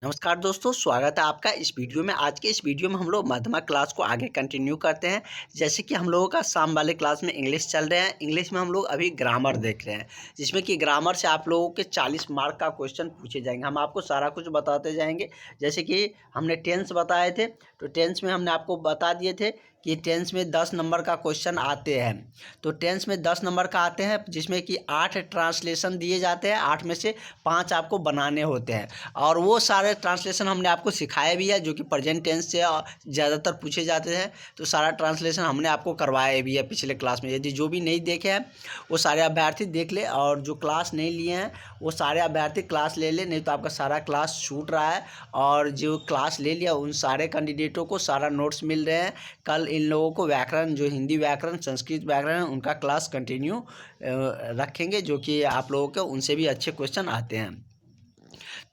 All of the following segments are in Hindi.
नमस्कार दोस्तों, स्वागत है आपका इस वीडियो में। आज के इस वीडियो में हम लोग मध्यमा क्लास को आगे कंटिन्यू करते हैं। जैसे कि हम लोगों का शाम वाले क्लास में इंग्लिश चल रहे हैं। इंग्लिश में हम लोग अभी ग्रामर देख रहे हैं, जिसमें कि ग्रामर से आप लोगों के 40 मार्क का क्वेश्चन पूछे जाएंगे। हम आपको सारा कुछ बताते जाएंगे। जैसे कि हमने टेंस बताए थे, तो टेंस में हमने आपको बता दिए थे कि टेंस में 10 नंबर का क्वेश्चन आते हैं। तो टेंस में 10 नंबर का आते हैं, जिसमें कि 8 ट्रांसलेशन दिए जाते हैं। 8 में से 5 आपको बनाने होते हैं, और वो सारे ट्रांसलेशन हमने आपको सिखाया भी है, जो कि प्रेजेंट टेंस से ज़्यादातर पूछे जाते हैं। तो सारा ट्रांसलेशन हमने आपको करवाया भी है पिछले क्लास में। यदि जो भी नहीं देखे हैं वो सारे अभ्यर्थी देख ले, और जो क्लास नहीं लिए हैं वो सारे अभ्यर्थी क्लास ले ले, नहीं तो आपका सारा क्लास छूट रहा है। और जो क्लास ले लिया उन सारे कैंडिडेटों को सारा नोट्स मिल रहे हैं। कल इन लोगों को व्याकरण, जो हिंदी व्याकरण, संस्कृत व्याकरण, उनका क्लास कंटिन्यू रखेंगे, जो कि आप लोगों के उनसे भी अच्छे क्वेश्चन आते हैं।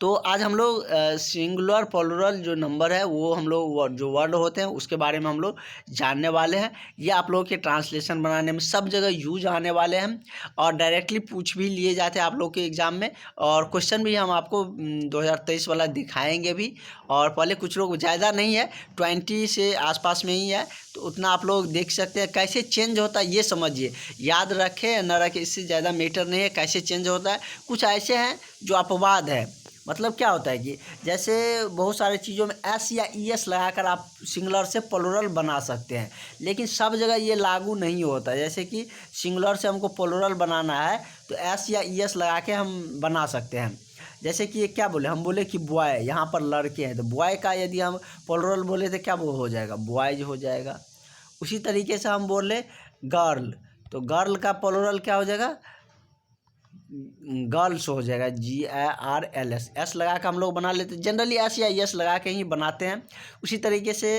तो आज हम लोग सिंगुलर प्लूरल जो नंबर है वो हम लोग जो वर्ड होते हैं उसके बारे में हम लोग जानने वाले हैं। ये आप लोगों के ट्रांसलेशन बनाने में सब जगह यूज आने वाले हैं, और डायरेक्टली पूछ भी लिए जाते हैं आप लोग के एग्ज़ाम में। और क्वेश्चन भी हम आपको 2023 वाला दिखाएंगे भी। और पहले कुछ लोग, ज़्यादा नहीं है, 20 से आसपास में ही है, तो उतना आप लोग देख सकते हैं। कैसे चेंज होता है ये समझिए, याद रखें या न रखें इससे ज़्यादा मैटर नहीं है। कैसे चेंज होता है, कुछ ऐसे हैं जो अपवाद है। मतलब क्या होता है कि जैसे बहुत सारी चीज़ों में एस या ई एस लगाकर आप सिंगुलर से प्लूरल बना सकते हैं, लेकिन सब जगह ये लागू नहीं होता। जैसे कि सिंगुलर से हमको प्लूरल बनाना है तो एस या ई एस लगा के हम बना सकते हैं। जैसे कि ये क्या बोले, हम बोले कि बॉय, यहाँ पर लड़के हैं, तो बॉय का यदि हम प्लूरल बोले तो क्या वो हो जाएगा, बॉयज हो जाएगा। उसी तरीके से हम बोले गर्ल, तो गर्ल का प्लूरल क्या हो जाएगा, गर्ल्स हो जाएगा, GARLS। एस लगा के हम लोग बना लेते हैं, जनरली एस या यस लगा के ही बनाते हैं। उसी तरीके से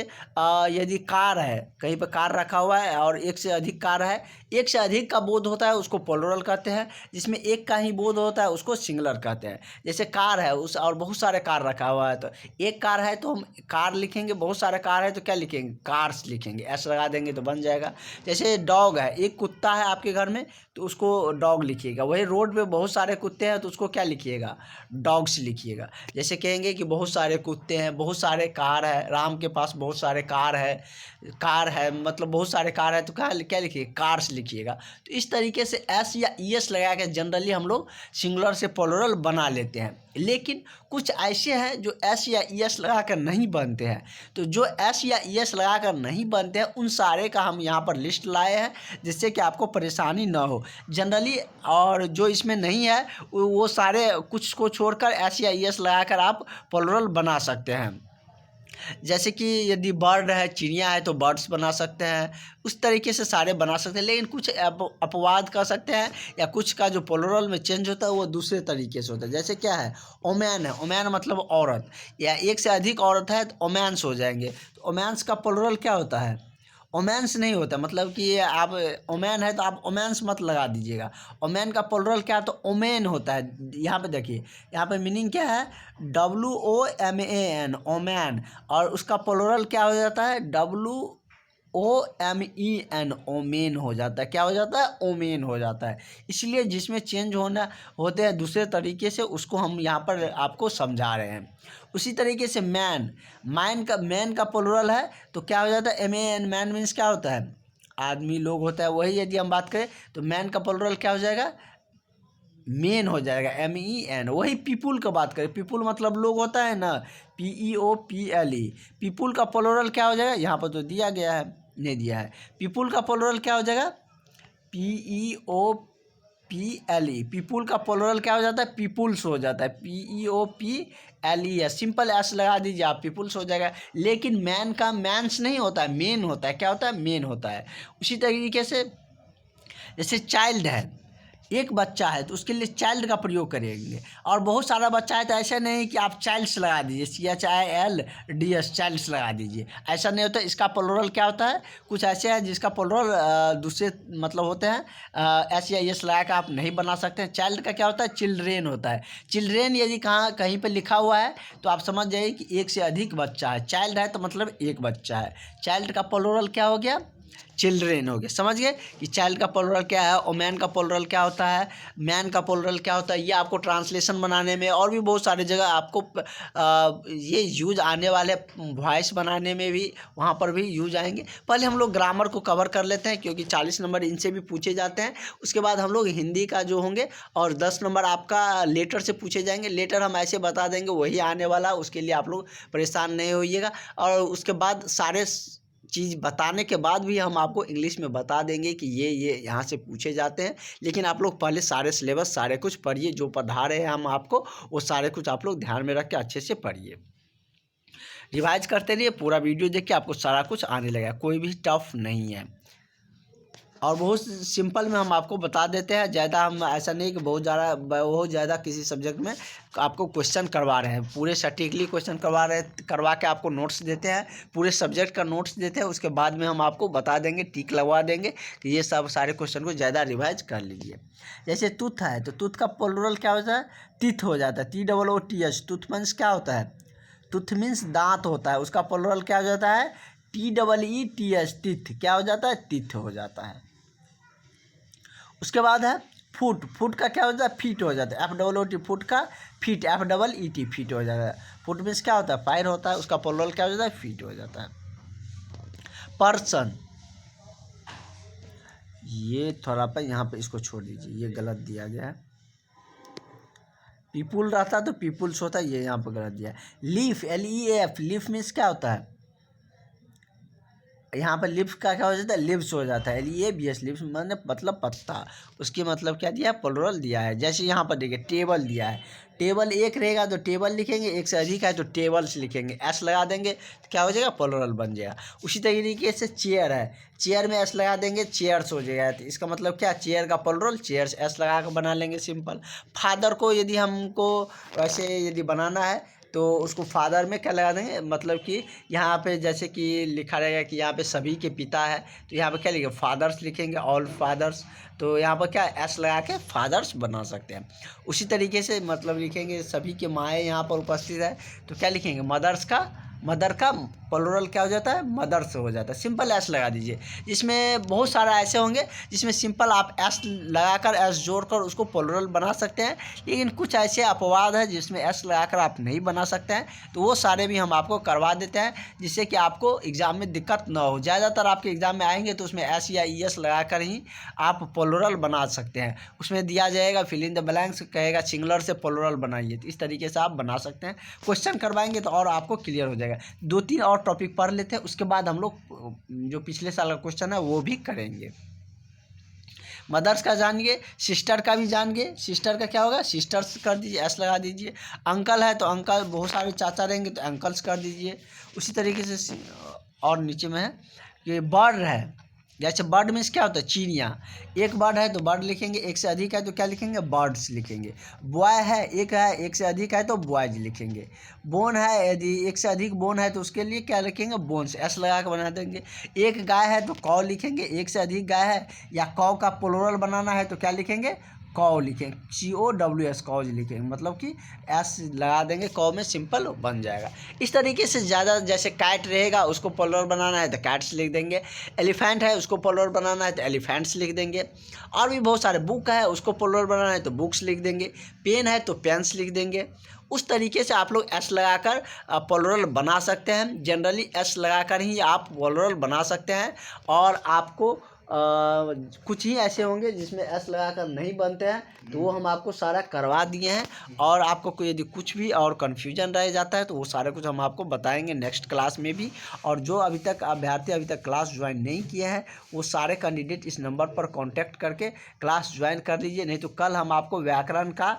यदि कार है, कहीं पर कार रखा हुआ है और एक से अधिक कार है, एक से अधिक का बोध होता है उसको प्लूरल कहते हैं। जिसमें एक का ही बोध होता है उसको सिंगुलर कहते हैं। जैसे कार है उस और बहुत सारे कार रखा हुआ है, तो एक कार है तो हम कार लिखेंगे, बहुत सारे कार है तो क्या लिखेंगे, कार्स लिखेंगे, एस लगा देंगे तो बन जाएगा। जैसे डॉग है, एक कुत्ता है आपके घर में तो उसको डॉग लिखिएगा। वही रोड पे बहुत सारे कुत्ते हैं तो उसको क्या लिखिएगा, डॉग्स लिखिएगा। जैसे कहेंगे कि बहुत सारे कुत्ते हैं, बहुत सारे कार है, राम के पास बहुत सारे कार है, मतलब बहुत सारे कार है तो क्या लिखिएगा, कार्स लिखिएगा। तो इस तरीके से एस या ई एस लगा के जनरली हम लोग सिंगुलर से प्लूरल बना लेते हैं। लेकिन कुछ ऐसे हैं जो एस या ई एस लगा कर नहीं बनते हैं। तो जो एस या ई एस लगा कर नहीं बनते हैं उन सारे का हम यहाँ पर लिस्ट लाए हैं, जिससे कि आपको परेशानी ना हो जनरली। और जो इसमें नहीं है वो सारे कुछ को छोड़कर एस या ई एस लगा कर आप प्लूरल बना सकते हैं। जैसे कि यदि बर्ड है, चिड़िया है, तो बर्ड्स बना सकते हैं। उस तरीके से सारे बना सकते हैं, लेकिन कुछ अपवाद कर सकते हैं, या कुछ का जो प्लूरल में चेंज होता है वो दूसरे तरीके से होता है। जैसे क्या है, ओमैन है, ओमैन मतलब औरत, या एक से अधिक औरत है तो ओमैन्स हो जाएंगे। तो ओमैन्स का प्लूरल क्या होता है, ओमेंस नहीं होता। मतलब कि आप ओमेन है तो आप ओमेंस मत लगा दीजिएगा। ओमेन का प्लूरल क्या है, तो ओमेन होता है। यहाँ पे देखिए, यहाँ पे मीनिंग क्या है, WOMAN, ओमेन, और उसका प्लूरल क्या हो जाता है, WOMEN, ओमेन हो जाता है। क्या हो जाता है, ओमेन हो जाता है। इसलिए जिसमें चेंज होना होते हैं दूसरे तरीके से, उसको हम यहाँ पर आपको समझा रहे हैं। उसी तरीके से मैन मैन का प्लूरल है तो क्या हो जाता है, MAN। मैन मीन्स क्या होता है, आदमी, लोग होता है। वही यदि हम बात करें तो मैन का प्लूरल क्या हो जाएगा, मेन हो जाएगा, MEN। वही पीपुल का बात करें, पीपुल मतलब लोग होता है ना, PEOPLE। पीपुल का प्लूरल क्या हो जाएगा, यहाँ पर तो दिया गया है, नहीं दिया है। पीपुल का प्लूरल क्या हो जाएगा, PEOPLE। पीपुल का प्लूरल क्या हो जाता है, पीपुल्स हो जाता है, PEOPLES। सिंपल एस लगा दीजिए आप, पीपुल्स हो जाएगा। लेकिन मैन का मैंस नहीं होता है, मेन होता है। क्या होता है, मेन होता है। उसी तरीके से जैसे चाइल्ड है, एक बच्चा है तो उसके लिए चाइल्ड का प्रयोग करेंगे। और बहुत सारा बच्चा है तो ऐसा नहीं कि आप चाइल्ड्स लगा दीजिए, CHILDS, चाइल्ड्स लगा दीजिए, ऐसा नहीं होता। इसका प्लूरल क्या होता है, कुछ ऐसे हैं जिसका प्लूरल दूसरे मतलब होते हैं, एस या एस लगा कर आप नहीं बना सकते हैं। चाइल्ड का क्या होता है, चिल्ड्रेन होता है। चिल्ड्रेन यदि कहीं पर लिखा हुआ है तो आप समझ जाइए कि एक से अधिक बच्चा है। चाइल्ड है तो मतलब एक बच्चा है। चाइल्ड का प्लूरल क्या हो गया, चिल्ड्रेन हो गए। समझ गए कि चाइल्ड का प्लूरल क्या है और मैन का प्लूरल क्या होता है, मैन का प्लूरल क्या होता है। ये आपको ट्रांसलेशन बनाने में और भी बहुत सारी जगह आपको ये यूज आने वाले, वॉइस बनाने में भी वहाँ पर भी यूज आएंगे। पहले हम लोग ग्रामर को कवर कर लेते हैं क्योंकि 40 नंबर इनसे भी पूछे जाते हैं। उसके बाद हम लोग हिंदी का जो होंगे और 10 नंबर आपका लेटर से पूछे जाएंगे। लेटर हम ऐसे बता देंगे वही आने वाला, उसके लिए आप लोग परेशान नहीं होइएगा। और उसके बाद सारे चीज़ बताने के बाद भी हम आपको इंग्लिश में बता देंगे कि ये यहाँ से पूछे जाते हैं। लेकिन आप लोग पहले सारे सिलेबस सारे कुछ पढ़िए, जो पढ़ा रहे हैं हम आपको वो सारे कुछ आप लोग ध्यान में रख के अच्छे से पढ़िए, रिवाइज करते रहिए। पूरा वीडियो देख के आपको सारा कुछ आने लगेगा, कोई भी टफ नहीं है और बहुत सिंपल में हम आपको बता देते हैं। ज़्यादा हम ऐसा नहीं कि बहुत ज़्यादा किसी सब्जेक्ट में आपको क्वेश्चन करवा रहे हैं, पूरे सटीकली क्वेश्चन करवा के आपको नोट्स देते हैं, पूरे सब्जेक्ट का नोट्स देते हैं। उसके बाद में हम आपको बता देंगे, टिक लगवा देंगे कि ये सब सारे क्वेश्चन को ज़्यादा रिवाइज कर लीजिए। जैसे तुथ है तो तुथ का प्लूरल क्या होता है, तिथ हो जाता है, TOOTH। तुथ मीन्स क्या होता है, तुथ मीन्स दांत होता है, उसका प्लूरल क्या हो जाता है, TEETH, तिथ क्या हो जाता है, तिथ हो जाता है। उसके बाद है फुट, फुट का क्या हो जाता है, फीट हो जाता है, FOOT, फुट का फीट, FEET, फीट हो जाता है। फुट मीन्स क्या होता है, पैर होता है, उसका प्लूरल क्या हो जाता है, फीट हो जाता है। पर्सन, ये थोड़ा पर यहाँ पे इसको छोड़ दीजिए, ये गलत दिया गया है। पीपुल रहता तो पीपुल्स होता है, ये यहाँ पर गलत दिया है। लीफ, LEAF, लीफ मीन्स क्या होता है, यहाँ पर लिप्स का क्या हो जाता है, लिप्स हो जाता है, LEAVS, लिप्स मतलब पत्ता। उसकी मतलब क्या दिया है, प्लूरल दिया है। जैसे यहाँ पर देखिए टेबल दिया है, टेबल एक रहेगा तो टेबल लिखेंगे, एक से अधिक है तो टेबल्स लिखेंगे, S लगा देंगे तो क्या हो जाएगा, प्लूरल बन जाएगा। उसी तरीके से चेयर है, चेयर में S लगा देंगे, चेयर्स हो जाएगा। तो इसका मतलब क्या, चेयर का प्लूरल चेयर्स, S लगा कर बना लेंगे, सिंपल। फादर को यदि हमको वैसे यदि बनाना है तो उसको फादर में क्या लगा देंगे, मतलब कि यहाँ पे जैसे कि लिखा रहेगा कि यहाँ पे सभी के पिता है तो यहाँ पे क्या लिखेंगे, फादर्स लिखेंगे, ऑल फादर्स। तो यहाँ पर क्या एस लगा के फादर्स बना सकते हैं। उसी तरीके से मतलब लिखेंगे सभी के माएँ यहाँ पर उपस्थित है तो क्या लिखेंगे, मदर्स का, मदर का प्लूरल क्या हो जाता है, मदर्स हो जाता है, सिंपल एस लगा दीजिए। इसमें बहुत सारा ऐसे होंगे जिसमें सिंपल आप एस लगाकर, एस जोड़कर उसको प्लूरल बना सकते हैं। लेकिन कुछ ऐसे अपवाद है जिसमें एस लगाकर आप नहीं बना सकते हैं, तो वो सारे भी हम आपको करवा देते हैं जिससे कि आपको एग्ज़ाम में दिक्कत ना हो। ज़्यादातर आपके एग्ज़ाम में आएंगे तो उसमें एस या ES लगाकर ही आप प्लूरल बना सकते हैं। उसमें दिया जाएगा फिल इन द ब्लैंक्स, कहेगा सिंगुलर से प्लूरल बनाइए, तो इस तरीके से आप बना सकते हैं। क्वेश्चन करवाएंगे तो और आपको क्लियर हो जाएगा। 2-3 और टॉपिक पढ़ लेते हैं, उसके बाद हम लोग जो पिछले साल का क्वेश्चन है वो भी करेंगे। मदर्स का जानिए, सिस्टर का भी जानिए। सिस्टर का क्या होगा, सिस्टर्स कर दीजिए, एस लगा दीजिए। अंकल है तो अंकल, बहुत सारे चाचा रहेंगे तो अंकल्स कर दीजिए। उसी तरीके से और नीचे में है कि बर्ड है, जैसे बर्ड मीन्स क्या होता है, चिड़िया। एक बर्ड है तो बर्ड लिखेंगे, एक से अधिक है तो क्या लिखेंगे, बर्ड्स लिखेंगे। बॉय है, एक से अधिक है तो बॉयज लिखेंगे। बोन है, यदि एक से अधिक बोन है तो उसके लिए क्या लिखेंगे, बोन्स, एस लगा के बना देंगे। एक गाय है तो कौ लिखेंगे, एक से अधिक गाय है या कौ का प्लूरल बनाना है तो क्या लिखेंगे, कौ लिखेंगे, COWS, कॉज लिखेंगे, मतलब कि एस लगा देंगे, कौ में सिंपल बन जाएगा। इस तरीके से ज़्यादा, जैसे कैट रहेगा उसको प्लूरल बनाना है तो कैट्स लिख देंगे। एलिफेंट है उसको प्लूरल बनाना है तो एलिफेंट्स लिख देंगे। और भी बहुत सारे, बुक है उसको प्लूरल बनाना है तो बुक्स लिख देंगे। पेन है तो पेन्स लिख देंगे। उस तरीके से आप लोग एस लगाकर प्लूरल बना सकते हैं। जनरली एस लगाकर ही आप प्लूरल बना सकते हैं। और आपको कुछ ही ऐसे होंगे जिसमें एस लगाकर नहीं बनते हैं, तो वो हम आपको सारा करवा दिए हैं। और आपको यदि कुछ भी और कन्फ्यूजन रह जाता है तो वो सारा कुछ हम आपको बताएंगे नेक्स्ट क्लास में भी। और जो अभी तक अभ्यर्थी अभी तक क्लास ज्वाइन नहीं किए हैं वो सारे कैंडिडेट इस नंबर पर कांटेक्ट करके क्लास ज्वाइन कर लीजिए। नहीं तो कल हम आपको व्याकरण का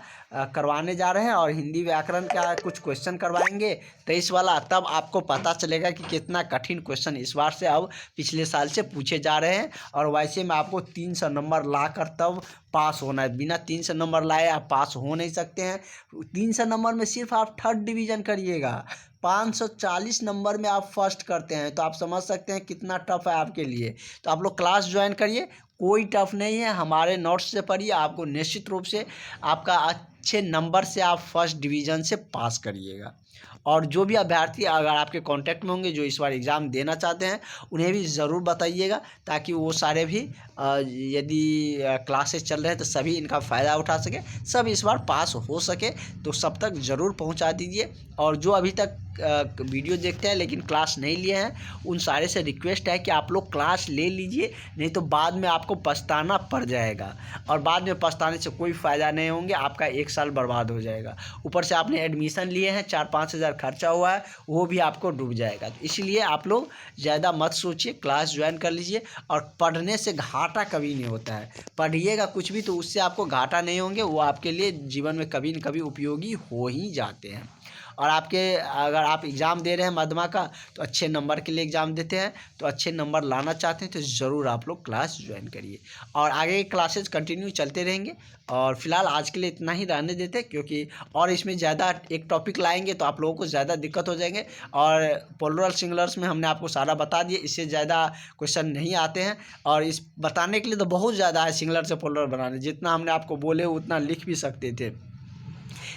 करवाने जा रहे हैं और हिंदी व्याकरण का कुछ क्वेश्चन करवाएंगे 23 वाला। तब आपको पता चलेगा कि कितना कठिन क्वेश्चन इस बार से अब पिछले साल से पूछे जा रहे हैं। और वैसे में आपको 300 नंबर लाकर तब पास होना है, बिना 300 नंबर लाए आप पास हो नहीं सकते हैं। 300 नंबर में सिर्फ आप 3rd डिवीज़न करिएगा, 540 नंबर में आप फर्स्ट करते हैं, तो आप समझ सकते हैं कितना टफ है आपके लिए। तो आप लोग क्लास ज्वाइन करिए, कोई टफ नहीं है, हमारे नोट्स से पढ़िए, आपको निश्चित रूप से आपका अच्छे नंबर से आप 1st डिवीज़न से पास करिएगा। और जो भी अभ्यर्थी अगर आपके कांटेक्ट में होंगे जो इस बार एग्ज़ाम देना चाहते हैं, उन्हें भी ज़रूर बताइएगा, ताकि वो सारे भी यदि क्लासेस चल रहे हैं तो सभी इनका फ़ायदा उठा सके, सब इस बार पास हो सके। तो सब तक ज़रूर पहुंचा दीजिए। और जो अभी तक वीडियो देखते हैं लेकिन क्लास नहीं लिए हैं, उन सारे से रिक्वेस्ट है कि आप लोग क्लास ले लीजिए, नहीं तो बाद में आपको पछताना पड़ जाएगा, और बाद में पछताने से कोई फ़ायदा नहीं होंगे, आपका 1 साल बर्बाद हो जाएगा। ऊपर से आपने एडमिशन लिए हैं, 4-5 हज़ार खर्चा हुआ है, वो भी आपको डूब जाएगा। तो इसलिए आप लोग ज़्यादा मत सोचिए, क्लास ज्वाइन कर लीजिए। और पढ़ने से घाटा कभी नहीं होता है, पढ़िएगा कुछ भी तो उससे आपको घाटा नहीं होंगे, वो आपके लिए जीवन में कभी न कभी उपयोगी हो ही जाते हैं। और आपके अगर आप एग्ज़ाम दे रहे हैं मध्यमा का, तो अच्छे नंबर के लिए एग्ज़ाम देते हैं, तो अच्छे नंबर लाना चाहते हैं तो ज़रूर आप लोग क्लास ज्वाइन करिए। और आगे क्लासेस कंटिन्यू चलते रहेंगे। और फिलहाल आज के लिए इतना ही रहने देते हैं, क्योंकि और इसमें ज़्यादा एक टॉपिक लाएंगे तो आप लोगों को ज़्यादा दिक्कत हो जाएंगे। और प्लूरल सिंगुलर्स में हमने आपको सारा बता दिया, इससे ज़्यादा क्वेश्चन नहीं आते हैं। और इस बताने के लिए तो बहुत ज़्यादा है सिंगुलर से प्लूरल बनाने, जितना हमने आपको बोले उतना लिख भी सकते थे,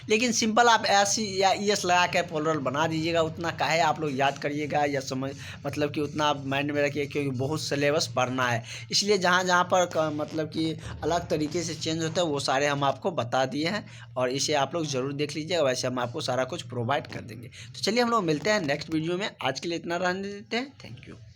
लेकिन सिंपल आप ऐसी या ईएस लगा कर प्लूरल बना दीजिएगा। उतना काहे आप लोग याद करिएगा या समझ मतलब कि उतना आप माइंड में रखिए, क्योंकि बहुत सिलेबस पढ़ना है। इसलिए जहाँ जहाँ पर मतलब कि अलग तरीके से चेंज होता है वो सारे हम आपको बता दिए हैं, और इसे आप लोग ज़रूर देख लीजिएगा। वैसे हम आपको सारा कुछ प्रोवाइड कर देंगे। तो चलिए हम लोग मिलते हैं नेक्स्ट वीडियो में। आज के लिए इतना रहने देते हैं। Thank you.